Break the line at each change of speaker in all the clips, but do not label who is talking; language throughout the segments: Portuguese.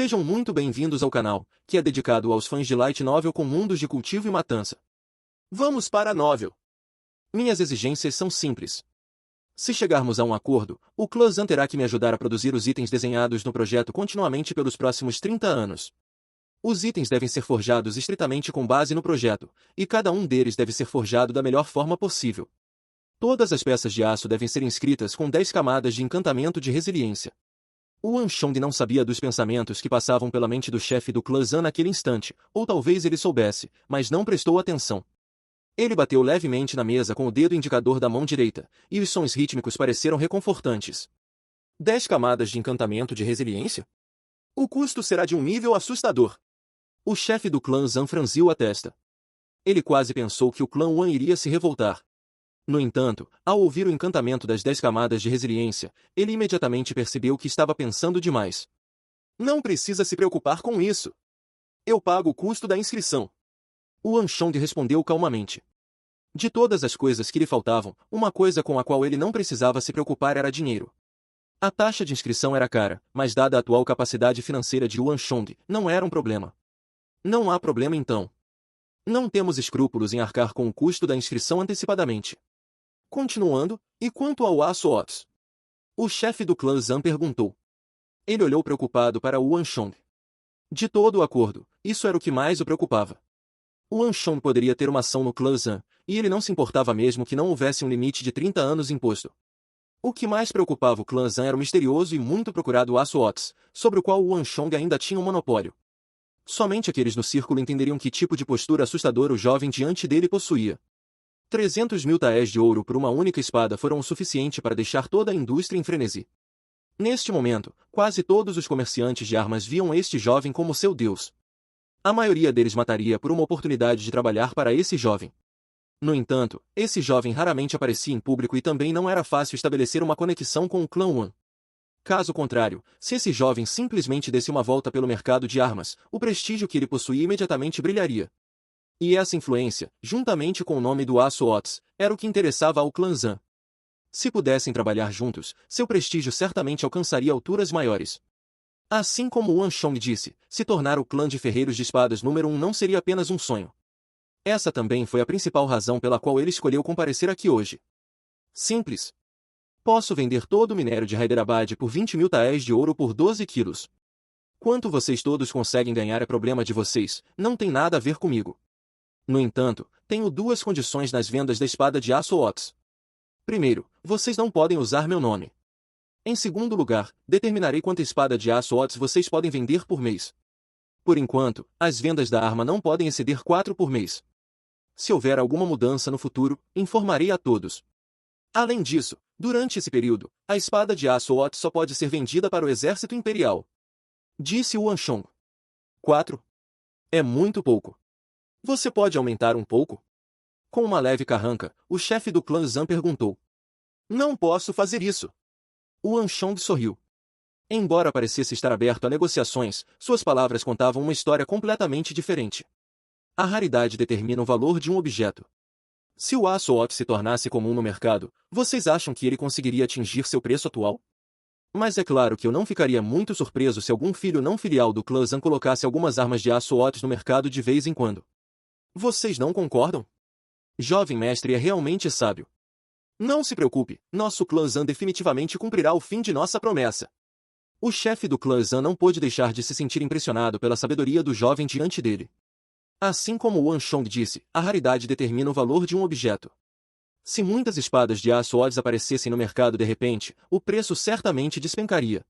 Sejam muito bem-vindos ao canal, que é dedicado aos fãs de Light Novel com mundos de cultivo e matança. Vamos para a novel. Minhas exigências são simples. Se chegarmos a um acordo, o clã Zan terá que me ajudar a produzir os itens desenhados no projeto continuamente pelos próximos 30 anos. Os itens devem ser forjados estritamente com base no projeto, e cada um deles deve ser forjado da melhor forma possível. Todas as peças de aço devem ser inscritas com 10 camadas de encantamento de resiliência. O Anshong não sabia dos pensamentos que passavam pela mente do chefe do clã Zan naquele instante, ou talvez ele soubesse, mas não prestou atenção. Ele bateu levemente na mesa com o dedo indicador da mão direita, e os sons rítmicos pareceram reconfortantes. 10 camadas de encantamento de resiliência? O custo será de um nível assustador. O chefe do clã Zan franziu a testa. Ele quase pensou que o clã Wan iria se revoltar. No entanto, ao ouvir o encantamento das 10 camadas de resiliência, ele imediatamente percebeu que estava pensando demais. Não precisa se preocupar com isso. Eu pago o custo da inscrição. O Anshong respondeu calmamente. De todas as coisas que lhe faltavam, uma coisa com a qual ele não precisava se preocupar era dinheiro. A taxa de inscrição era cara, mas dada a atual capacidade financeira de Yuan Shong, não era um problema. Não há problema então. Não temos escrúpulos em arcar com o custo da inscrição antecipadamente. Continuando, e quanto ao aço Ots? O chefe do clã Zan perguntou. Ele olhou preocupado para o Anshong. De todo o acordo, isso era o que mais o preocupava. O Anshong poderia ter uma ação no clã Zan, e ele não se importava mesmo que não houvesse um limite de 30 anos imposto. O que mais preocupava o clã Zan era o misterioso e muito procurado aço Ots, sobre o qual o Anshong ainda tinha um monopólio. Somente aqueles no círculo entenderiam que tipo de postura assustadora o jovem diante dele possuía. 300 mil taés de ouro por uma única espada foram o suficiente para deixar toda a indústria em frenesi. Neste momento, quase todos os comerciantes de armas viam este jovem como seu deus. A maioria deles mataria por uma oportunidade de trabalhar para esse jovem. No entanto, esse jovem raramente aparecia em público e também não era fácil estabelecer uma conexão com o clã Wan. Caso contrário, se esse jovem simplesmente desse uma volta pelo mercado de armas, o prestígio que ele possuía imediatamente brilharia. E essa influência, juntamente com o nome do aço Ots, era o que interessava ao clã Zan. Se pudessem trabalhar juntos, seu prestígio certamente alcançaria alturas maiores. Assim como o Anshong disse, se tornar o clã de ferreiros de espadas número 1 não seria apenas um sonho. Essa também foi a principal razão pela qual ele escolheu comparecer aqui hoje. Simples. Posso vender todo o minério de Hyderabad por 20 mil taés de ouro por 12 quilos. Quanto vocês todos conseguem ganhar é problema de vocês, não tem nada a ver comigo. No entanto, tenho duas condições nas vendas da espada de aço Ots. Primeiro, vocês não podem usar meu nome. Em segundo lugar, determinarei quanta espada de aço Ots vocês podem vender por mês. Por enquanto, as vendas da arma não podem exceder 4 por mês. Se houver alguma mudança no futuro, informarei a todos. Além disso, durante esse período, a espada de aço Ots só pode ser vendida para o exército imperial. Disse o Anshong. 4. É muito pouco. Você pode aumentar um pouco? Com uma leve carranca, o chefe do clã Zan perguntou. Não posso fazer isso. O Anshong sorriu. Embora parecesse estar aberto a negociações, suas palavras contavam uma história completamente diferente. A raridade determina o valor de um objeto. Se o aço Ots se tornasse comum no mercado, vocês acham que ele conseguiria atingir seu preço atual? Mas é claro que eu não ficaria muito surpreso se algum filho não filial do clã Zan colocasse algumas armas de aço Ots no mercado de vez em quando. Vocês não concordam? Jovem mestre é realmente sábio. Não se preocupe, nosso clã Zan definitivamente cumprirá o fim de nossa promessa. O chefe do clã Zan não pôde deixar de se sentir impressionado pela sabedoria do jovem diante dele. Assim como o Anshong disse, a raridade determina o valor de um objeto. Se muitas espadas de aço Ots aparecessem no mercado de repente, o preço certamente despencaria.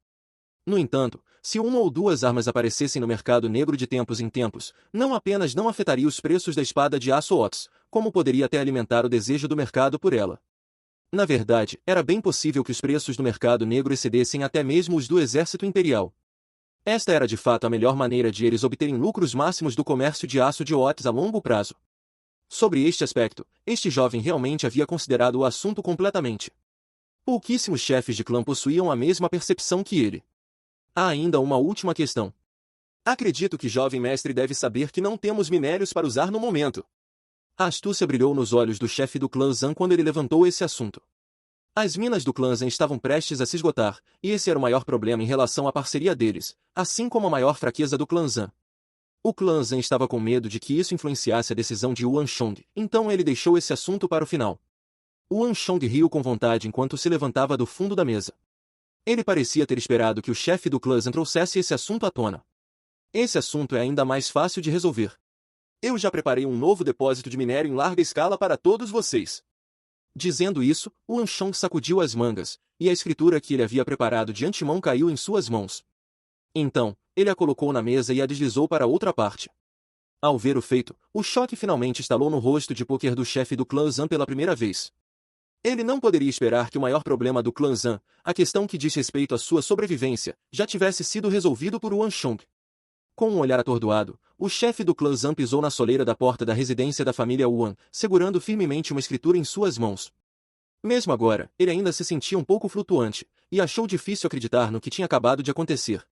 No entanto, se uma ou duas armas aparecessem no mercado negro de tempos em tempos, não apenas não afetaria os preços da espada de aço Ots, como poderia até alimentar o desejo do mercado por ela. Na verdade, era bem possível que os preços do mercado negro excedessem até mesmo os do exército imperial. Esta era de fato a melhor maneira de eles obterem lucros máximos do comércio de aço de Ots a longo prazo. Sobre este aspecto, este jovem realmente havia considerado o assunto completamente. Pouquíssimos chefes de clã possuíam a mesma percepção que ele. Há ainda uma última questão. Acredito que jovem mestre deve saber que não temos minérios para usar no momento. A astúcia brilhou nos olhos do chefe do clã Zan quando ele levantou esse assunto. As minas do clã Zan estavam prestes a se esgotar, e esse era o maior problema em relação à parceria deles, assim como a maior fraqueza do clã Zan. O clã Zan estava com medo de que isso influenciasse a decisão de Yuan Shong, então ele deixou esse assunto para o final. Yuan Shong riu com vontade enquanto se levantava do fundo da mesa. Ele parecia ter esperado que o chefe do clã Zan trouxesse esse assunto à tona. Esse assunto é ainda mais fácil de resolver. Eu já preparei um novo depósito de minério em larga escala para todos vocês. Dizendo isso, Yuan Shong sacudiu as mangas, e a escritura que ele havia preparado de antemão caiu em suas mãos. Então, ele a colocou na mesa e a deslizou para outra parte. Ao ver o feito, o choque finalmente estalou no rosto de pôquer do chefe do clã Zan pela primeira vez. Ele não poderia esperar que o maior problema do clã Zan, a questão que diz respeito à sua sobrevivência, já tivesse sido resolvido por Yuan Shong. Com um olhar atordoado, o chefe do clã Zan pisou na soleira da porta da residência da família Yuan, segurando firmemente uma escritura em suas mãos. Mesmo agora, ele ainda se sentia um pouco flutuante, e achou difícil acreditar no que tinha acabado de acontecer.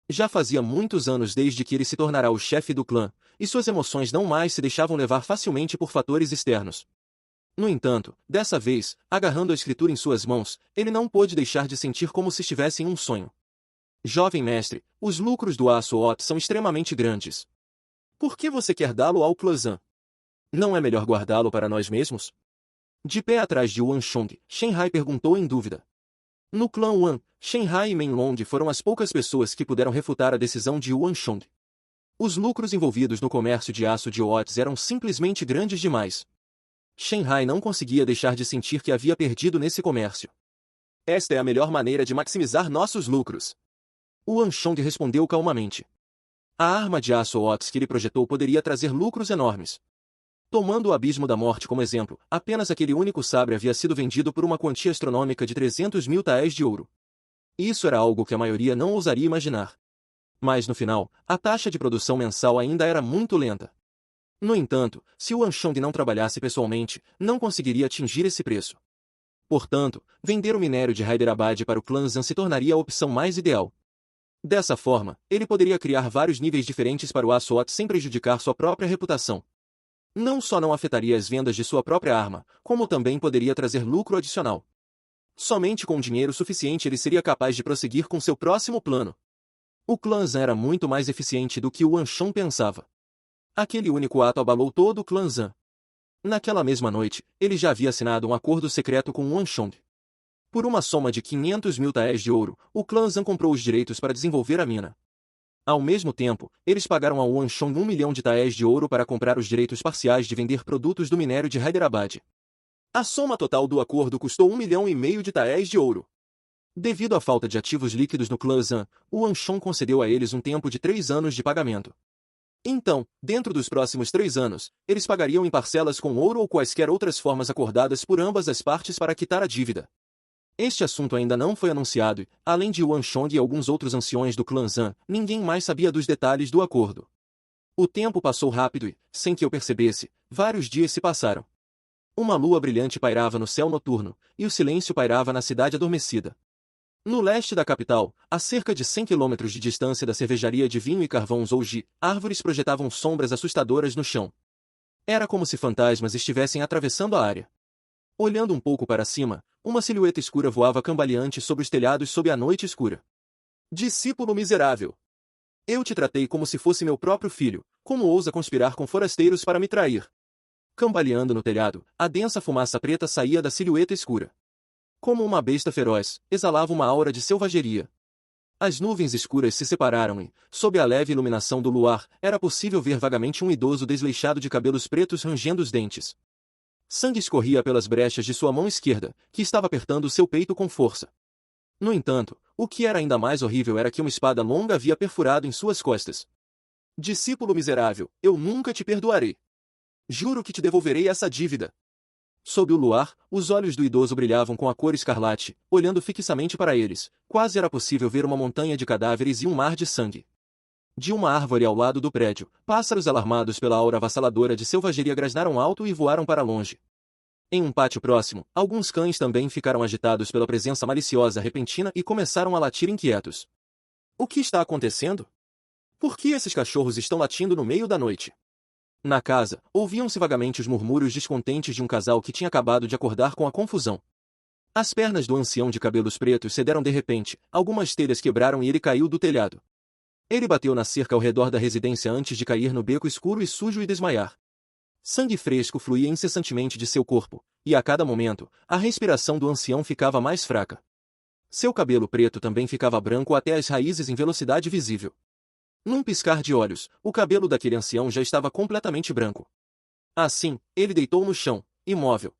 Já fazia muitos anos desde que ele se tornara o chefe do clã, e suas emoções não mais se deixavam levar facilmente por fatores externos. No entanto, dessa vez, agarrando a escritura em suas mãos, ele não pôde deixar de sentir como se estivesse em um sonho. Jovem mestre, os lucros do Aço Ot são extremamente grandes. Por que você quer dá-lo ao clã Zan? Não é melhor guardá-lo para nós mesmos? De pé atrás de Yuan Shong, Shenhai perguntou em dúvida. No clã Yuan, Shenhai e Menlong foram as poucas pessoas que puderam refutar a decisão de Yuan Shong. Os lucros envolvidos no comércio de aço de Ots eram simplesmente grandes demais. Shenhai não conseguia deixar de sentir que havia perdido nesse comércio. Esta é a melhor maneira de maximizar nossos lucros. Yuan Shong respondeu calmamente. A arma de aço Ots que ele projetou poderia trazer lucros enormes. Tomando o Abismo da Morte como exemplo, apenas aquele único sabre havia sido vendido por uma quantia astronômica de 300.000 taéis de ouro. Isso era algo que a maioria não ousaria imaginar. Mas no final, a taxa de produção mensal ainda era muito lenta. No entanto, se Yuan Shong não trabalhasse pessoalmente, não conseguiria atingir esse preço. Portanto, vender o minério de Hyderabad para o clã Zan se tornaria a opção mais ideal. Dessa forma, ele poderia criar vários níveis diferentes para o aço Ot sem prejudicar sua própria reputação. Não só não afetaria as vendas de sua própria arma, como também poderia trazer lucro adicional. Somente com dinheiro suficiente ele seria capaz de prosseguir com seu próximo plano. O clã Zan era muito mais eficiente do que Yuan Shong pensava. Aquele único ato abalou todo o clã Zan. Naquela mesma noite, ele já havia assinado um acordo secreto com Yuan Shong. Por uma soma de 500.000 taéis de ouro, o clã Zan comprou os direitos para desenvolver a mina. Ao mesmo tempo, eles pagaram a Yuan Shong 1 milhão de taéis de ouro para comprar os direitos parciais de vender produtos do minério de Hyderabad. A soma total do acordo custou 1,5 milhão de taéis de ouro. Devido à falta de ativos líquidos no clã Zan, Yuan Shong concedeu a eles um tempo de 3 anos de pagamento. Então, dentro dos próximos 3 anos, eles pagariam em parcelas com ouro ou quaisquer outras formas acordadas por ambas as partes para quitar a dívida. Este assunto ainda não foi anunciado e, além de Yuan Shong e alguns outros anciões do clã Zan, ninguém mais sabia dos detalhes do acordo. O tempo passou rápido e, sem que eu percebesse, vários dias se passaram. Uma lua brilhante pairava no céu noturno, e o silêncio pairava na cidade adormecida. No leste da capital, a cerca de 100 quilômetros de distância da cervejaria de vinho e carvão Zouji, árvores projetavam sombras assustadoras no chão. Era como se fantasmas estivessem atravessando a área. Olhando um pouco para cima, uma silhueta escura voava cambaleante sobre os telhados sob a noite escura. Discípulo miserável! Eu te tratei como se fosse meu próprio filho, como ousa conspirar com forasteiros para me trair? Cambaleando no telhado, a densa fumaça preta saía da silhueta escura. Como uma besta feroz, exalava uma aura de selvageria. As nuvens escuras se separaram e, sob a leve iluminação do luar, era possível ver vagamente um idoso desleixado de cabelos pretos rangendo os dentes. Sangue escorria pelas brechas de sua mão esquerda, que estava apertando seu peito com força. No entanto, o que era ainda mais horrível era que uma espada longa havia perfurado em suas costas. Discípulo miserável, eu nunca te perdoarei. Juro que te devolverei essa dívida. Sob o luar, os olhos do idoso brilhavam com a cor escarlate, olhando fixamente para eles, quase era possível ver uma montanha de cadáveres e um mar de sangue. De uma árvore ao lado do prédio, pássaros alarmados pela aura avassaladora de selvageria grasnaram alto e voaram para longe. Em um pátio próximo, alguns cães também ficaram agitados pela presença maliciosa repentina e começaram a latir inquietos. O que está acontecendo? Por que esses cachorros estão latindo no meio da noite? Na casa, ouviam-se vagamente os murmúrios descontentes de um casal que tinha acabado de acordar com a confusão. As pernas do ancião de cabelos pretos cederam de repente, algumas telhas quebraram e ele caiu do telhado. Ele bateu na cerca ao redor da residência antes de cair no beco escuro e sujo e desmaiar. Sangue fresco fluía incessantemente de seu corpo, e a cada momento, a respiração do ancião ficava mais fraca. Seu cabelo preto também ficava branco até as raízes em velocidade visível. Num piscar de olhos, o cabelo daquele ancião já estava completamente branco. Assim, ele deitou no chão, imóvel.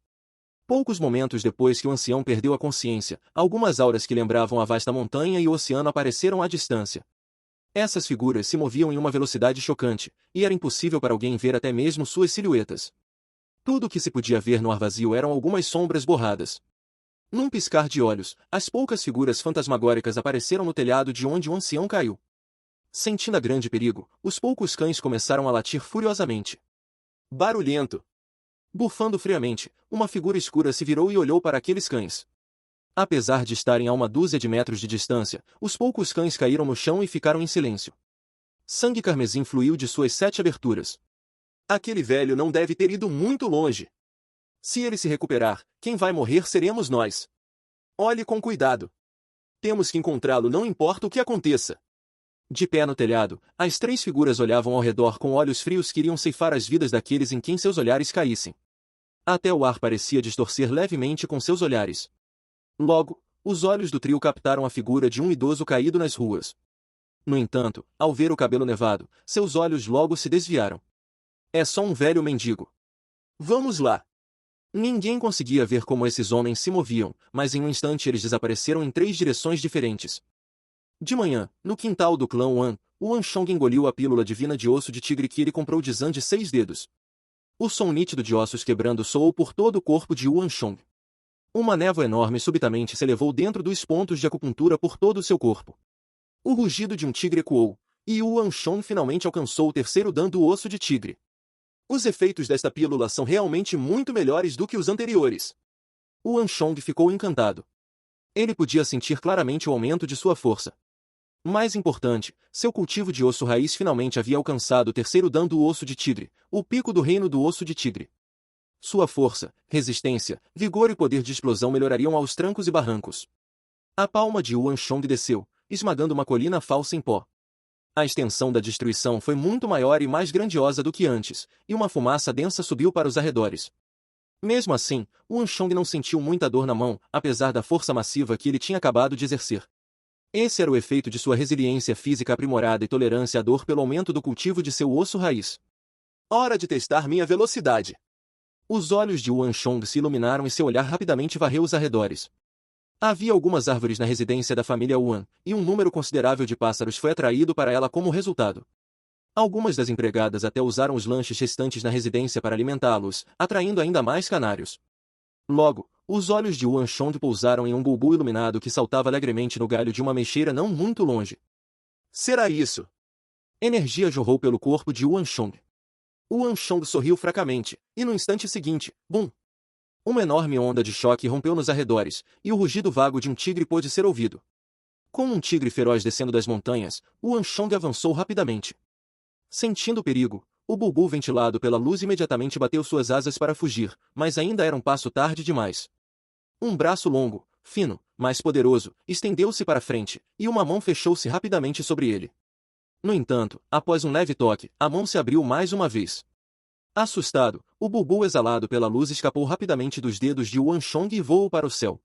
Poucos momentos depois que o ancião perdeu a consciência, algumas auras que lembravam a vasta montanha e o oceano apareceram à distância. Essas figuras se moviam em uma velocidade chocante, e era impossível para alguém ver até mesmo suas silhuetas. Tudo o que se podia ver no ar vazio eram algumas sombras borradas. Num piscar de olhos, as poucas figuras fantasmagóricas apareceram no telhado de onde o ancião caiu. Sentindo a grande perigo, os poucos cães começaram a latir furiosamente. Barulhento. Bufando friamente, uma figura escura se virou e olhou para aqueles cães. Apesar de estarem a 1 dúzia de metros de distância, os poucos cães caíram no chão e ficaram em silêncio. Sangue carmesim fluiu de suas 7 aberturas. Aquele velho não deve ter ido muito longe. Se ele se recuperar, quem vai morrer seremos nós. Olhe com cuidado. Temos que encontrá-lo, não importa o que aconteça. De pé no telhado, as 3 figuras olhavam ao redor com olhos frios que iriam ceifar as vidas daqueles em quem seus olhares caíssem. Até o ar parecia distorcer levemente com seus olhares. Logo, os olhos do trio captaram a figura de um idoso caído nas ruas. No entanto, ao ver o cabelo nevado, seus olhos logo se desviaram. É só um velho mendigo. Vamos lá. Ninguém conseguia ver como esses homens se moviam, mas em um instante eles desapareceram em 3 direções diferentes. De manhã, no quintal do clã Wan, o Wanchong engoliu a pílula divina de osso de tigre que ele comprou de Zan de 6 dedos. O som nítido de ossos quebrando soou por todo o corpo de Wanchong. Uma névoa enorme subitamente se elevou dentro dos pontos de acupuntura por todo o seu corpo. O rugido de um tigre ecoou, e o Wanchong finalmente alcançou o terceiro dan do osso de tigre. Os efeitos desta pílula são realmente muito melhores do que os anteriores. O Wanchong ficou encantado. Ele podia sentir claramente o aumento de sua força. Mais importante, seu cultivo de osso raiz finalmente havia alcançado o terceiro dan do osso de tigre, o pico do reino do osso de tigre. Sua força, resistência, vigor e poder de explosão melhorariam aos trancos e barrancos. A palma de Wanchong desceu, esmagando uma colina falsa em pó. A extensão da destruição foi muito maior e mais grandiosa do que antes, e uma fumaça densa subiu para os arredores. Mesmo assim, Wanchong não sentiu muita dor na mão, apesar da força massiva que ele tinha acabado de exercer. Esse era o efeito de sua resiliência física aprimorada e tolerância à dor pelo aumento do cultivo de seu osso raiz. Hora de testar minha velocidade. Os olhos de Wanchong se iluminaram e seu olhar rapidamente varreu os arredores. Havia algumas árvores na residência da família Wan, e um número considerável de pássaros foi atraído para ela como resultado. Algumas das empregadas até usaram os lanches restantes na residência para alimentá-los, atraindo ainda mais canários. Logo, os olhos de Wanchong pousaram em um bulbul iluminado que saltava alegremente no galho de uma mexeira não muito longe. Será isso? Energia jorrou pelo corpo de Wanchong. O Wanchong sorriu fracamente, e no instante seguinte, bum! Uma enorme onda de choque rompeu nos arredores, e o rugido vago de um tigre pôde ser ouvido. Como um tigre feroz descendo das montanhas, o Wanchong avançou rapidamente. Sentindo o perigo, o bulbul ventilado pela luz imediatamente bateu suas asas para fugir, mas ainda era um passo tarde demais. Um braço longo, fino, mas poderoso, estendeu-se para frente, e uma mão fechou-se rapidamente sobre ele. No entanto, após um leve toque, a mão se abriu mais uma vez. Assustado, o bulbul exalado pela luz escapou rapidamente dos dedos de Wanchong e voou para o céu.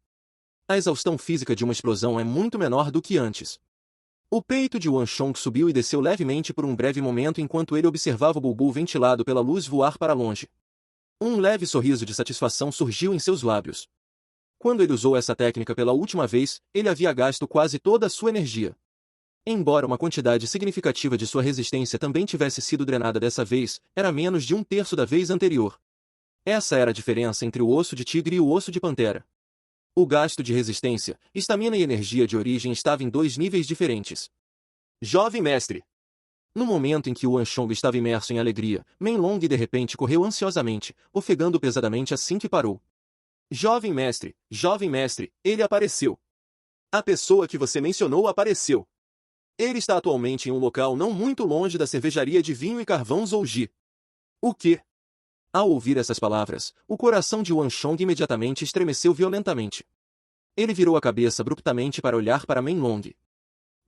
A exaustão física de uma explosão é muito menor do que antes. O peito de Wanchong subiu e desceu levemente por um breve momento enquanto ele observava o bulbul ventilado pela luz voar para longe. Um leve sorriso de satisfação surgiu em seus lábios. Quando ele usou essa técnica pela última vez, ele havia gasto quase toda a sua energia. Embora uma quantidade significativa de sua resistência também tivesse sido drenada dessa vez, era menos de 1/3 da vez anterior. Essa era a diferença entre o osso de tigre e o osso de pantera. O gasto de resistência, estamina e energia de origem estava em 2 níveis diferentes. Jovem mestre! No momento em que o Wanchong estava imerso em alegria, Menlong de repente correu ansiosamente, ofegando pesadamente assim que parou. Jovem mestre, ele apareceu! A pessoa que você mencionou apareceu! Ele está atualmente em um local não muito longe da cervejaria de vinho e carvão Zouji. O quê? Ao ouvir essas palavras, o coração de Wanchong imediatamente estremeceu violentamente. Ele virou a cabeça abruptamente para olhar para Menlong.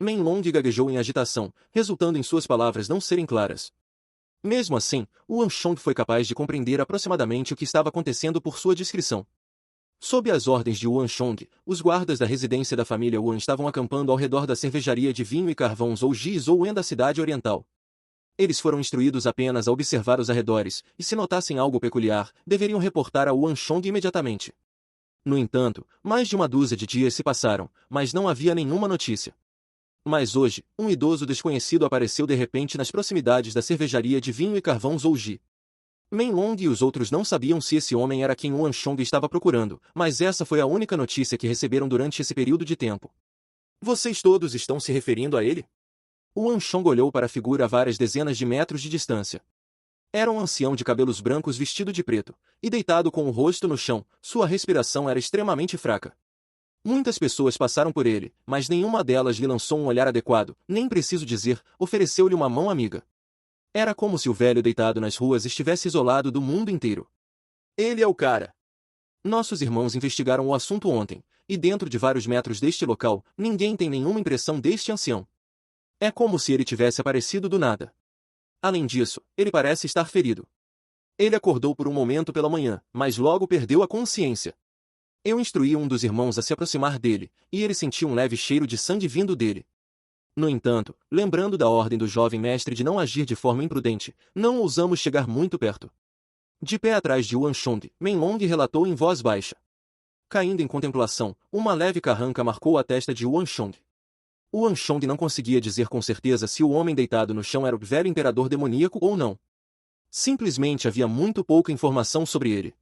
Menlong gaguejou em agitação, resultando em suas palavras não serem claras. Mesmo assim, Wan Chong foi capaz de compreender aproximadamente o que estava acontecendo por sua descrição. Sob as ordens de Wan Chong, os guardas da residência da família Wan estavam acampando ao redor da cervejaria de vinho e carvão Zhou Wen da cidade oriental. Eles foram instruídos apenas a observar os arredores, e se notassem algo peculiar, deveriam reportar a Wan Chong imediatamente. No entanto, mais de uma dúzia de dias se passaram, mas não havia nenhuma notícia. Mas hoje, um idoso desconhecido apareceu de repente nas proximidades da cervejaria de vinho e carvão Zhouji. Menlong e os outros não sabiam se esse homem era quem Wan Chong estava procurando, mas essa foi a única notícia que receberam durante esse período de tempo. Vocês todos estão se referindo a ele? Wan Chong olhou para a figura a várias dezenas de metros de distância. Era um ancião de cabelos brancos vestido de preto, e deitado com o rosto no chão, sua respiração era extremamente fraca. Muitas pessoas passaram por ele, mas nenhuma delas lhe lançou um olhar adequado, nem preciso dizer, ofereceu-lhe uma mão amiga. Era como se o velho deitado nas ruas estivesse isolado do mundo inteiro. Ele é o cara. Nossos irmãos investigaram o assunto ontem, e dentro de vários metros deste local, ninguém tem nenhuma impressão deste ancião. É como se ele tivesse aparecido do nada. Além disso, ele parece estar ferido. Ele acordou por um momento pela manhã, mas logo perdeu a consciência. Eu instruí um dos irmãos a se aproximar dele, e ele sentiu um leve cheiro de sangue vindo dele. No entanto, lembrando da ordem do jovem mestre de não agir de forma imprudente, não ousamos chegar muito perto. De pé atrás de Wan Chong, Menlong relatou em voz baixa. Caindo em contemplação, uma leve carranca marcou a testa de Wan Chong. Wan Chong não conseguia dizer com certeza se o homem deitado no chão era o velho imperador demoníaco ou não. Simplesmente havia muito pouca informação sobre ele.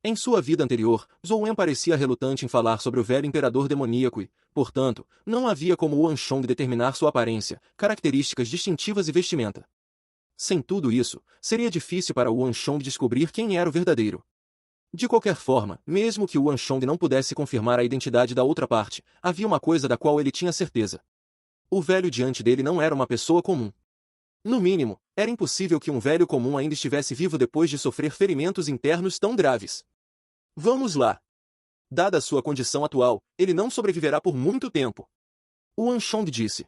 Em sua vida anterior, Zhou Wen parecia relutante em falar sobre o velho imperador demoníaco e, portanto, não havia como Wan Chong determinar sua aparência, características distintivas e vestimenta. Sem tudo isso, seria difícil para Wan Chong descobrir quem era o verdadeiro. De qualquer forma, mesmo que Wan Chong não pudesse confirmar a identidade da outra parte, havia uma coisa da qual ele tinha certeza. O velho diante dele não era uma pessoa comum. No mínimo, era impossível que um velho comum ainda estivesse vivo depois de sofrer ferimentos internos tão graves. Vamos lá. Dada a sua condição atual, ele não sobreviverá por muito tempo. Wan Chong disse.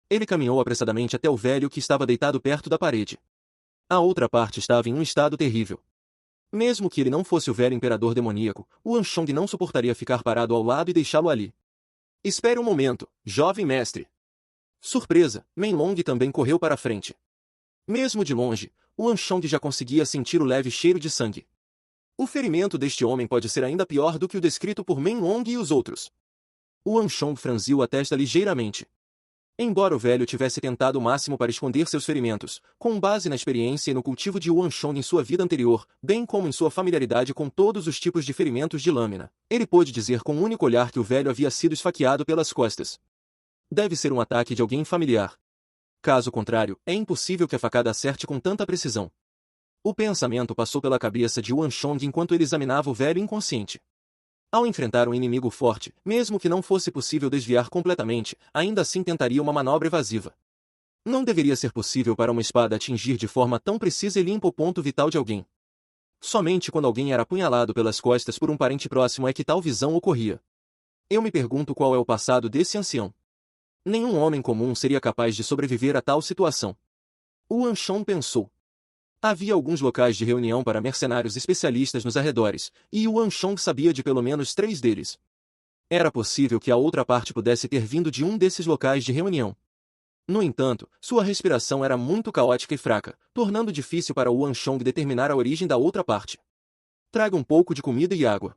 Ele caminhou apressadamente até o velho que estava deitado perto da parede. A outra parte estava em um estado terrível. Mesmo que ele não fosse o velho imperador demoníaco, Wan Chong não suportaria ficar parado ao lado e deixá-lo ali. Espere um momento, jovem mestre. Surpresa, Menlong também correu para a frente. Mesmo de longe, Wan Chong já conseguia sentir o leve cheiro de sangue. O ferimento deste homem pode ser ainda pior do que o descrito por Menlong e os outros. Wan Chong franziu a testa ligeiramente. Embora o velho tivesse tentado o máximo para esconder seus ferimentos, com base na experiência e no cultivo de Wan Chong em sua vida anterior, bem como em sua familiaridade com todos os tipos de ferimentos de lâmina, ele pôde dizer com um único olhar que o velho havia sido esfaqueado pelas costas. Deve ser um ataque de alguém familiar. Caso contrário, é impossível que a facada acerte com tanta precisão. O pensamento passou pela cabeça de Wan Chong enquanto ele examinava o velho inconsciente. Ao enfrentar um inimigo forte, mesmo que não fosse possível desviar completamente, ainda assim tentaria uma manobra evasiva. Não deveria ser possível para uma espada atingir de forma tão precisa e limpa o ponto vital de alguém. Somente quando alguém era apunhalado pelas costas por um parente próximo é que tal visão ocorria. Eu me pergunto qual é o passado desse ancião. Nenhum homem comum seria capaz de sobreviver a tal situação. Wan Chong pensou. Havia alguns locais de reunião para mercenários especialistas nos arredores, e Wan Chong sabia de pelo menos 3 deles. Era possível que a outra parte pudesse ter vindo de um desses locais de reunião. No entanto, sua respiração era muito caótica e fraca, tornando difícil para Wan Chong determinar a origem da outra parte. Traga um pouco de comida e água.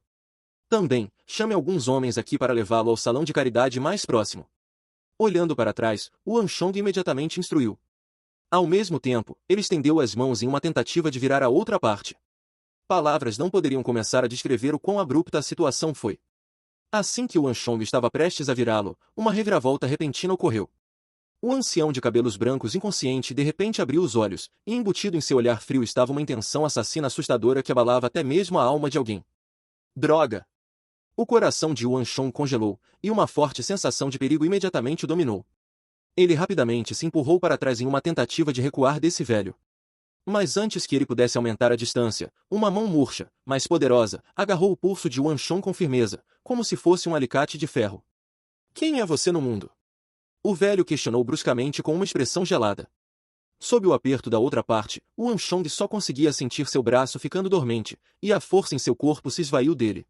Também, chame alguns homens aqui para levá-lo ao salão de caridade mais próximo. Olhando para trás, Wan Chong imediatamente instruiu. Ao mesmo tempo, ele estendeu as mãos em uma tentativa de virar a outra parte. Palavras não poderiam começar a descrever o quão abrupta a situação foi. Assim que Wan Chong estava prestes a virá-lo, uma reviravolta repentina ocorreu. O ancião de cabelos brancos inconsciente de repente abriu os olhos, e embutido em seu olhar frio estava uma intenção assassina assustadora que abalava até mesmo a alma de alguém. Droga! O coração de Wan Chong congelou, e uma forte sensação de perigo imediatamente o dominou. Ele rapidamente se empurrou para trás em uma tentativa de recuar desse velho. Mas antes que ele pudesse aumentar a distância, uma mão murcha, mas poderosa, agarrou o pulso de Wanchong com firmeza, como se fosse um alicate de ferro. Quem é você no mundo? O velho questionou bruscamente com uma expressão gelada. Sob o aperto da outra parte, Wanchong só conseguia sentir seu braço ficando dormente, e a força em seu corpo se esvaiu dele.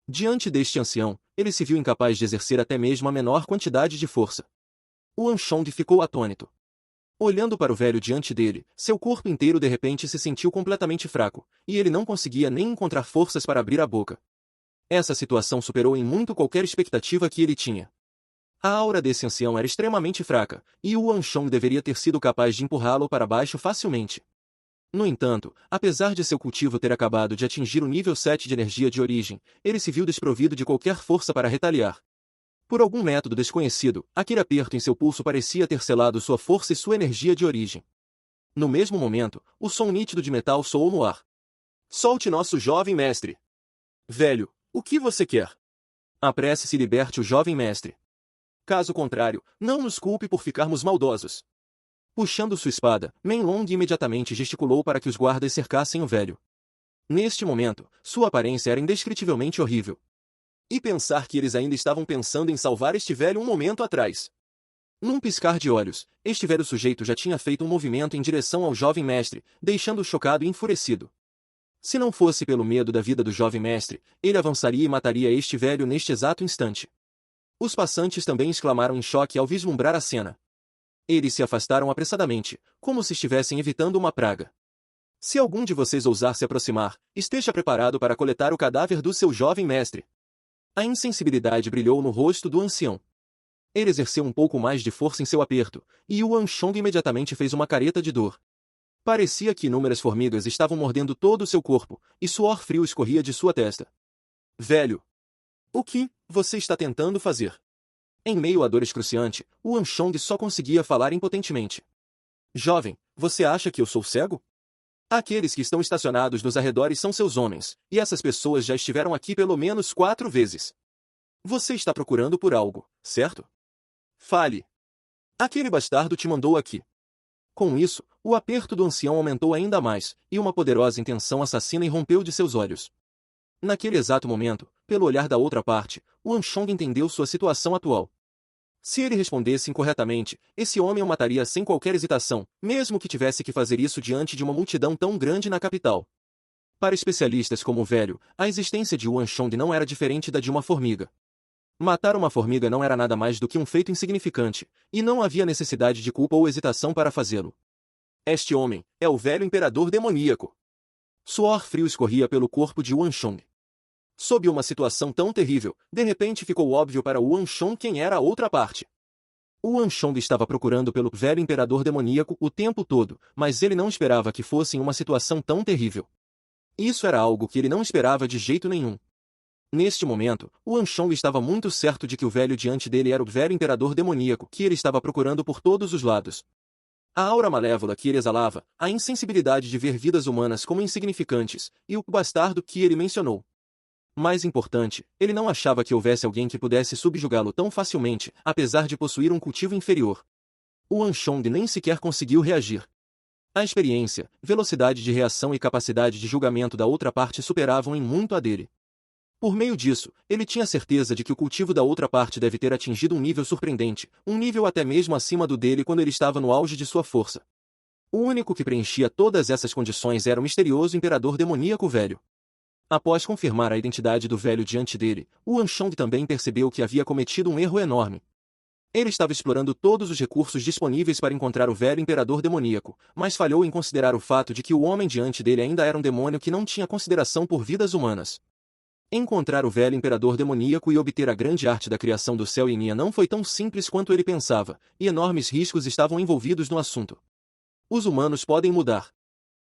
Diante deste ancião, ele se viu incapaz de exercer até mesmo a menor quantidade de força. Wanchong ficou atônito. Olhando para o velho diante dele, seu corpo inteiro de repente se sentiu completamente fraco, e ele não conseguia nem encontrar forças para abrir a boca. Essa situação superou em muito qualquer expectativa que ele tinha. A aura desse ancião era extremamente fraca, e o Wanchong deveria ter sido capaz de empurrá-lo para baixo facilmente. No entanto, apesar de seu cultivo ter acabado de atingir o nível 7 de energia de origem, ele se viu desprovido de qualquer força para retaliar. Por algum método desconhecido, aquele aperto em seu pulso parecia ter selado sua força e sua energia de origem. No mesmo momento, o som nítido de metal soou no ar. Solte nosso jovem mestre. Velho, o que você quer? Apresse-se e liberte o jovem mestre. Caso contrário, não nos culpe por ficarmos maldosos. Puxando sua espada, Menlong imediatamente gesticulou para que os guardas cercassem o velho. Neste momento, sua aparência era indescritivelmente horrível. E pensar que eles ainda estavam pensando em salvar este velho um momento atrás. Num piscar de olhos, este velho sujeito já tinha feito um movimento em direção ao jovem mestre, deixando-o chocado e enfurecido. Se não fosse pelo medo da vida do jovem mestre, ele avançaria e mataria este velho neste exato instante. Os passantes também exclamaram em choque ao vislumbrar a cena. Eles se afastaram apressadamente, como se estivessem evitando uma praga. Se algum de vocês ousar se aproximar, esteja preparado para coletar o cadáver do seu jovem mestre. A insensibilidade brilhou no rosto do ancião. Ele exerceu um pouco mais de força em seu aperto, e o Wanchong imediatamente fez uma careta de dor. Parecia que inúmeras formigas estavam mordendo todo o seu corpo, e suor frio escorria de sua testa. Velho! O que você está tentando fazer? Em meio à dor excruciante, o Wanchong só conseguia falar impotentemente. Jovem, você acha que eu sou cego? Aqueles que estão estacionados nos arredores são seus homens, e essas pessoas já estiveram aqui pelo menos 4 vezes. Você está procurando por algo, certo? Fale. Aquele bastardo te mandou aqui. Com isso, o aperto do ancião aumentou ainda mais, e uma poderosa intenção assassina irrompeu de seus olhos. Naquele exato momento, pelo olhar da outra parte, o Wanchong entendeu sua situação atual. Se ele respondesse incorretamente, esse homem o mataria sem qualquer hesitação, mesmo que tivesse que fazer isso diante de uma multidão tão grande na capital. Para especialistas como o velho, a existência de Wanchong não era diferente da de uma formiga. Matar uma formiga não era nada mais do que um feito insignificante, e não havia necessidade de culpa ou hesitação para fazê-lo. Este homem é o velho imperador demoníaco. Suor frio escorria pelo corpo de Wanchong. Sob uma situação tão terrível, de repente ficou óbvio para Wanchong quem era a outra parte. O Wanchong estava procurando pelo velho imperador demoníaco o tempo todo, mas ele não esperava que fosse em uma situação tão terrível. Isso era algo que ele não esperava de jeito nenhum. Neste momento, o Wanchong estava muito certo de que o velho diante dele era o velho imperador demoníaco que ele estava procurando por todos os lados. A aura malévola que ele exalava, a insensibilidade de ver vidas humanas como insignificantes, e o bastardo que ele mencionou. Mais importante, ele não achava que houvesse alguém que pudesse subjugá-lo tão facilmente, apesar de possuir um cultivo inferior. O Wanchong nem sequer conseguiu reagir. A experiência, velocidade de reação e capacidade de julgamento da outra parte superavam em muito a dele. Por meio disso, ele tinha certeza de que o cultivo da outra parte deve ter atingido um nível surpreendente, um nível até mesmo acima do dele quando ele estava no auge de sua força. O único que preenchia todas essas condições era o misterioso imperador demoníaco velho. Após confirmar a identidade do velho diante dele, o Wanchong também percebeu que havia cometido um erro enorme. Ele estava explorando todos os recursos disponíveis para encontrar o velho imperador demoníaco, mas falhou em considerar o fato de que o homem diante dele ainda era um demônio que não tinha consideração por vidas humanas. Encontrar o velho imperador demoníaco e obter a grande arte da criação do céu e Nia não foi tão simples quanto ele pensava, e enormes riscos estavam envolvidos no assunto. Os humanos podem mudar.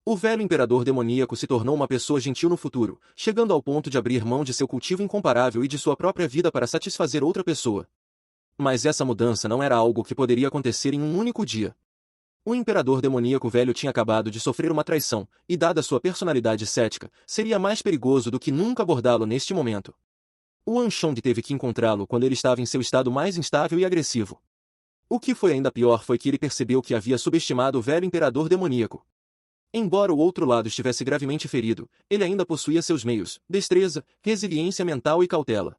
O velho imperador demoníaco se tornou uma pessoa gentil no futuro, chegando ao ponto de abrir mão de seu cultivo incomparável e de sua própria vida para satisfazer outra pessoa. Mas essa mudança não era algo que poderia acontecer em um único dia. O imperador demoníaco velho tinha acabado de sofrer uma traição, e dada sua personalidade cética, seria mais perigoso do que nunca abordá-lo neste momento. O Wanchong teve que encontrá-lo quando ele estava em seu estado mais instável e agressivo. O que foi ainda pior foi que ele percebeu que havia subestimado o velho imperador demoníaco. Embora o outro lado estivesse gravemente ferido, ele ainda possuía seus meios, destreza, resiliência mental e cautela.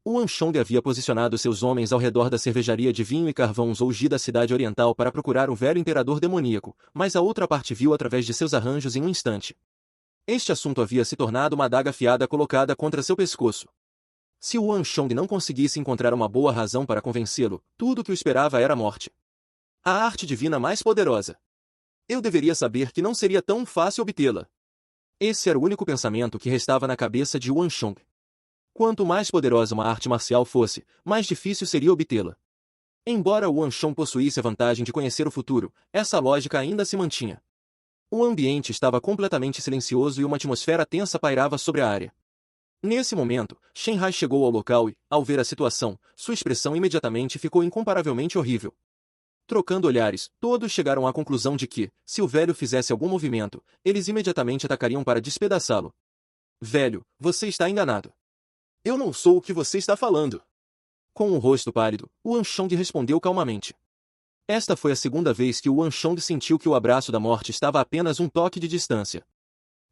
O Anshong havia posicionado seus homens ao redor da cervejaria de vinho e carvão Zouji da cidade oriental para procurar o velho imperador demoníaco, mas a outra parte viu através de seus arranjos em um instante. Este assunto havia se tornado uma adaga afiada colocada contra seu pescoço. Se o Anshong não conseguisse encontrar uma boa razão para convencê-lo, tudo o que o esperava era a morte. A arte divina mais poderosa. Eu deveria saber que não seria tão fácil obtê-la. Esse era o único pensamento que restava na cabeça de Anshong. Quanto mais poderosa uma arte marcial fosse, mais difícil seria obtê-la. Embora o Anshong possuísse a vantagem de conhecer o futuro, essa lógica ainda se mantinha. O ambiente estava completamente silencioso e uma atmosfera tensa pairava sobre a área. Nesse momento, Shenhai chegou ao local e, ao ver a situação, sua expressão imediatamente ficou incomparavelmente horrível. Trocando olhares, todos chegaram à conclusão de que, se o velho fizesse algum movimento, eles imediatamente atacariam para despedaçá-lo. Velho, você está enganado. Eu não sou o que você está falando. Com o rosto pálido, o Anshong respondeu calmamente. Esta foi a segunda vez que o Anshong sentiu que o abraço da morte estava a apenas um toque de distância.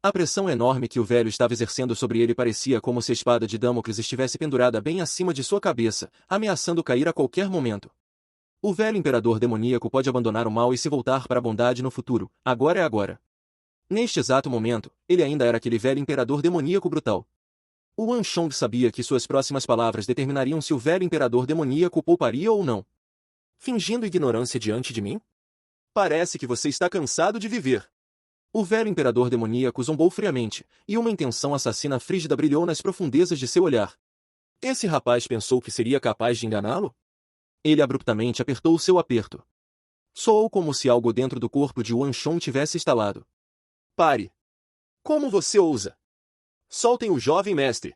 A pressão enorme que o velho estava exercendo sobre ele parecia como se a espada de Damocles estivesse pendurada bem acima de sua cabeça, ameaçando cair a qualquer momento. O velho imperador demoníaco pode abandonar o mal e se voltar para a bondade no futuro, agora é agora. Neste exato momento, ele ainda era aquele velho imperador demoníaco brutal. O Anshong sabia que suas próximas palavras determinariam se o velho imperador demoníaco o pouparia ou não. Fingindo ignorância diante de mim? Parece que você está cansado de viver. O velho imperador demoníaco zombou friamente, e uma intenção assassina frígida brilhou nas profundezas de seu olhar. Esse rapaz pensou que seria capaz de enganá-lo? Ele abruptamente apertou seu aperto. Soou como se algo dentro do corpo de Anshong tivesse estalado. Pare! Como você ousa? Soltem o jovem mestre!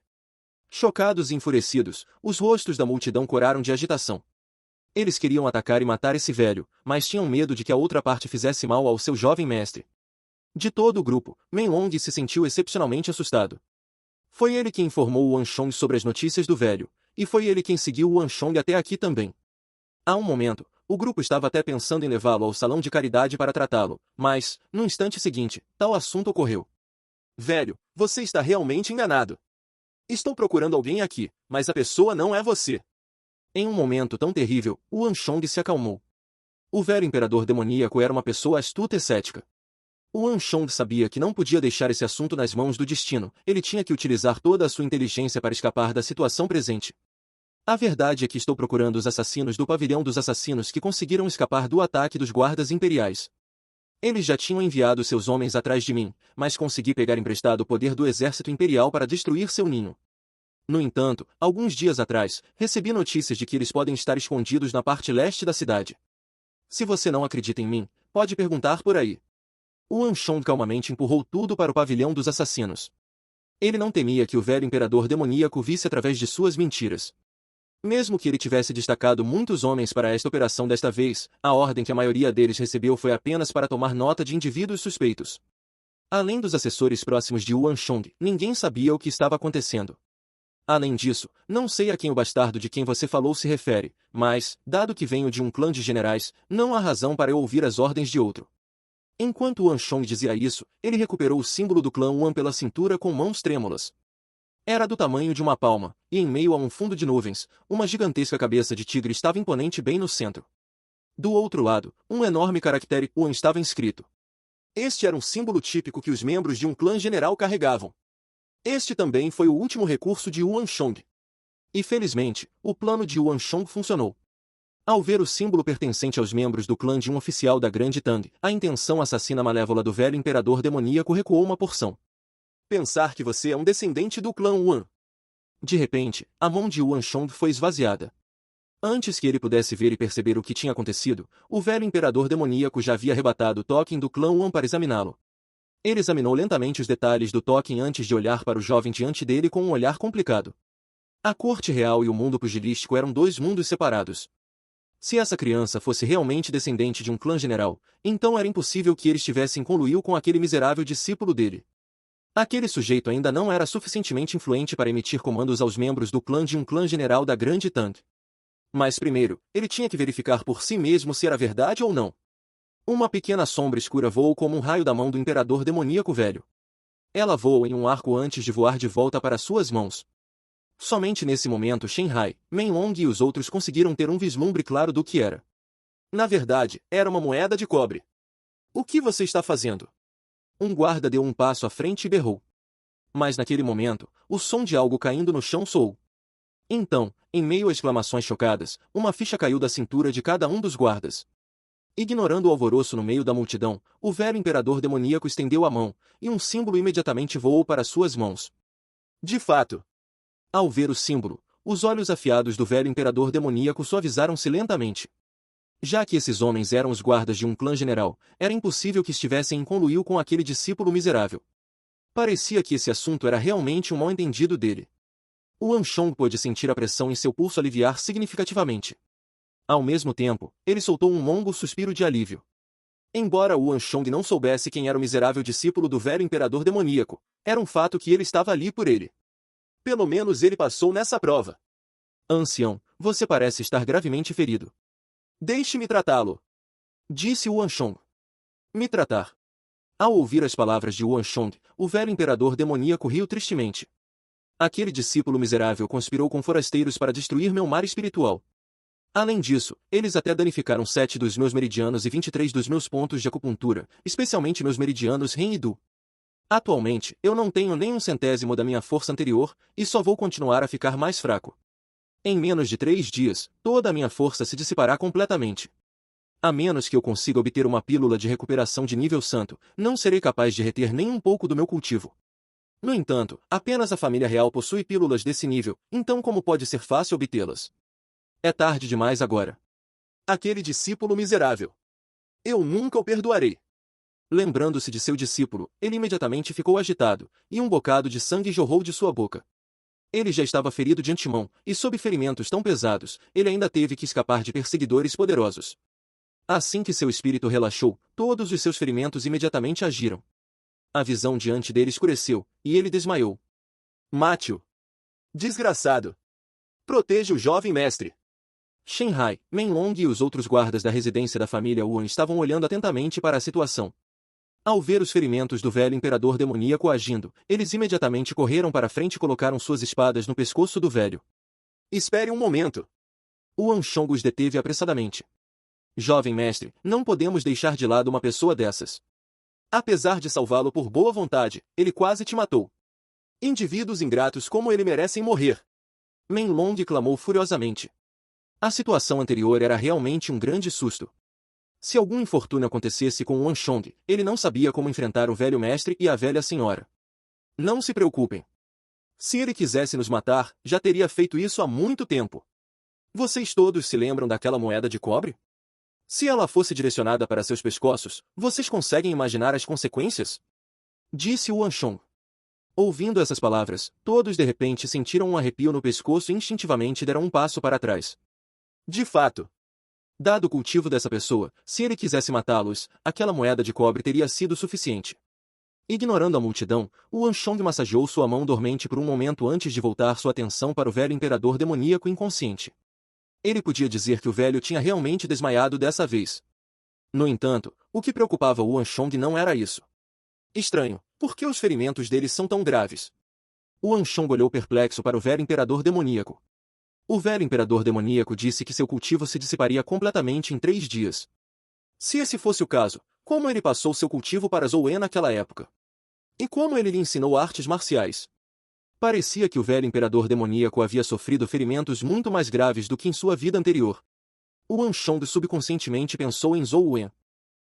Chocados e enfurecidos, os rostos da multidão coraram de agitação. Eles queriam atacar e matar esse velho, mas tinham medo de que a outra parte fizesse mal ao seu jovem mestre. De todo o grupo, Menlong se sentiu excepcionalmente assustado. Foi ele quem informou o Anshong sobre as notícias do velho, e foi ele quem seguiu o Anshong até aqui também. Há um momento, o grupo estava até pensando em levá-lo ao salão de caridade para tratá-lo, mas, no instante seguinte, tal assunto ocorreu. Velho, você está realmente enganado. Estou procurando alguém aqui, mas a pessoa não é você. Em um momento tão terrível, o Anshong se acalmou. O velho imperador demoníaco era uma pessoa astuta e cética. O Anshong sabia que não podia deixar esse assunto nas mãos do destino, ele tinha que utilizar toda a sua inteligência para escapar da situação presente. A verdade é que estou procurando os assassinos do pavilhão dos assassinos que conseguiram escapar do ataque dos guardas imperiais. Eles já tinham enviado seus homens atrás de mim, mas consegui pegar emprestado o poder do exército imperial para destruir seu ninho. No entanto, alguns dias atrás, recebi notícias de que eles podem estar escondidos na parte leste da cidade. Se você não acredita em mim, pode perguntar por aí. O Anshong calmamente empurrou tudo para o pavilhão dos assassinos. Ele não temia que o velho imperador demoníaco visse através de suas mentiras. Mesmo que ele tivesse destacado muitos homens para esta operação desta vez, a ordem que a maioria deles recebeu foi apenas para tomar nota de indivíduos suspeitos. Além dos assessores próximos de Anshong, ninguém sabia o que estava acontecendo. Além disso, não sei a quem o bastardo de quem você falou se refere, mas, dado que venho de um clã de generais, não há razão para eu ouvir as ordens de outro. Enquanto Anshong dizia isso, ele recuperou o símbolo do clã Wan pela cintura com mãos trêmulas. Era do tamanho de uma palma, e em meio a um fundo de nuvens, uma gigantesca cabeça de tigre estava imponente bem no centro. Do outro lado, um enorme caractere Wan estava inscrito. Este era um símbolo típico que os membros de um clã general carregavam. Este também foi o último recurso de Anshong. E felizmente, o plano de Anshong funcionou. Ao ver o símbolo pertencente aos membros do clã de um oficial da Grande Tang, a intenção assassina malévola do velho imperador demoníaco recuou uma porção. Pensar que você é um descendente do clã Wan. De repente, a mão de Anshong foi esvaziada. Antes que ele pudesse ver e perceber o que tinha acontecido, o velho imperador demoníaco já havia arrebatado o token do clã Wan para examiná-lo. Ele examinou lentamente os detalhes do token antes de olhar para o jovem diante dele com um olhar complicado. A corte real e o mundo pugilístico eram dois mundos separados. Se essa criança fosse realmente descendente de um clã general, então era impossível que ele estivesse em conluio com aquele miserável discípulo dele. Aquele sujeito ainda não era suficientemente influente para emitir comandos aos membros do clã de um clã general da Grande Tang. Mas primeiro, ele tinha que verificar por si mesmo se era verdade ou não. Uma pequena sombra escura voou como um raio da mão do imperador demoníaco velho. Ela voou em um arco antes de voar de volta para suas mãos. Somente nesse momento Shenhai, Menlong e os outros conseguiram ter um vislumbre claro do que era. Na verdade, era uma moeda de cobre. O que você está fazendo? Um guarda deu um passo à frente e berrou. Mas naquele momento, o som de algo caindo no chão soou. Então, em meio a exclamações chocadas, uma ficha caiu da cintura de cada um dos guardas. Ignorando o alvoroço no meio da multidão, o velho imperador demoníaco estendeu a mão, e um símbolo imediatamente voou para suas mãos. De fato, ao ver o símbolo, os olhos afiados do velho imperador demoníaco suavizaram-se lentamente. Já que esses homens eram os guardas de um clã general, era impossível que estivessem em conluio com aquele discípulo miserável. Parecia que esse assunto era realmente um mal-entendido dele. O Anshong pôde sentir a pressão em seu pulso aliviar significativamente. Ao mesmo tempo, ele soltou um longo suspiro de alívio. Embora o Anshong não soubesse quem era o miserável discípulo do velho imperador demoníaco, era um fato que ele estava ali por ele. Pelo menos ele passou nessa prova. Ancião, você parece estar gravemente ferido. Deixe-me tratá-lo, disse o Anshong. Me tratar. Ao ouvir as palavras de Anshong, o velho imperador demoníaco riu tristemente. Aquele discípulo miserável conspirou com forasteiros para destruir meu mar espiritual. Além disso, eles até danificaram 7 dos meus meridianos e 23 dos meus pontos de acupuntura, especialmente meus meridianos Ren e Du. Atualmente, eu não tenho nem um centésimo da minha força anterior, e só vou continuar a ficar mais fraco. Em menos de 3 dias, toda a minha força se dissipará completamente. A menos que eu consiga obter uma pílula de recuperação de nível santo, não serei capaz de reter nem um pouco do meu cultivo. No entanto, apenas a família real possui pílulas desse nível, então como pode ser fácil obtê-las? É tarde demais agora. Aquele discípulo miserável. Eu nunca o perdoarei. Lembrando-se de seu discípulo, ele imediatamente ficou agitado, e um bocado de sangue jorrou de sua boca. Ele já estava ferido de antemão, e sob ferimentos tão pesados, ele ainda teve que escapar de perseguidores poderosos. Assim que seu espírito relaxou, todos os seus ferimentos imediatamente agiram. A visão diante dele escureceu, e ele desmaiou. Mate-o. Desgraçado. Proteja o jovem mestre. Shenhai, Menlong e os outros guardas da residência da família Yuan estavam olhando atentamente para a situação. Ao ver os ferimentos do velho imperador demoníaco agindo, eles imediatamente correram para a frente e colocaram suas espadas no pescoço do velho. Espere um momento. O Anshong os deteve apressadamente. Jovem mestre, não podemos deixar de lado uma pessoa dessas. Apesar de salvá-lo por boa vontade, ele quase te matou. Indivíduos ingratos como ele merecem morrer. Menlong clamou furiosamente. A situação anterior era realmente um grande susto. Se algum infortúnio acontecesse com o Anshong, ele não sabia como enfrentar o velho mestre e a velha senhora. Não se preocupem. Se ele quisesse nos matar, já teria feito isso há muito tempo. Vocês todos se lembram daquela moeda de cobre? Se ela fosse direcionada para seus pescoços, vocês conseguem imaginar as consequências? Disse o Anshong. Ouvindo essas palavras, todos de repente sentiram um arrepio no pescoço e instintivamente deram um passo para trás. De fato, dado o cultivo dessa pessoa, se ele quisesse matá-los, aquela moeda de cobre teria sido suficiente. Ignorando a multidão, o Anshong massageou sua mão dormente por um momento antes de voltar sua atenção para o velho imperador demoníaco inconsciente. Ele podia dizer que o velho tinha realmente desmaiado dessa vez. No entanto, o que preocupava o Anshong não era isso. Estranho, por que os ferimentos dele são tão graves? O Anshong olhou perplexo para o velho imperador demoníaco. O velho imperador demoníaco disse que seu cultivo se dissiparia completamente em 3 dias. Se esse fosse o caso, como ele passou seu cultivo para Zhou naquela época? E como ele lhe ensinou artes marciais? Parecia que o velho imperador demoníaco havia sofrido ferimentos muito mais graves do que em sua vida anterior. O Anshong subconscientemente pensou em Zhou Wen.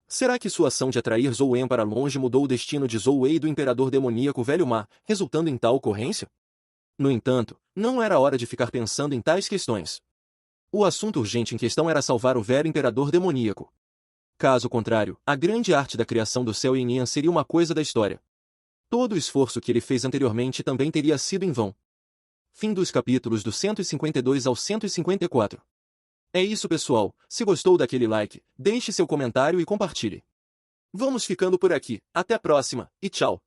Será que sua ação de atrair Zhou Wen para longe mudou o destino de Zhou Wei e do imperador demoníaco Velho Ma, resultando em tal ocorrência? No entanto, não era hora de ficar pensando em tais questões. O assunto urgente em questão era salvar o velho imperador demoníaco. Caso contrário, a grande arte da criação do céu em Nian seria uma coisa da história. Todo o esforço que ele fez anteriormente também teria sido em vão. Fim dos capítulos do 152 ao 154. É isso, pessoal. Se gostou daquele like, deixe seu comentário e compartilhe. Vamos ficando por aqui. Até a próxima, e tchau.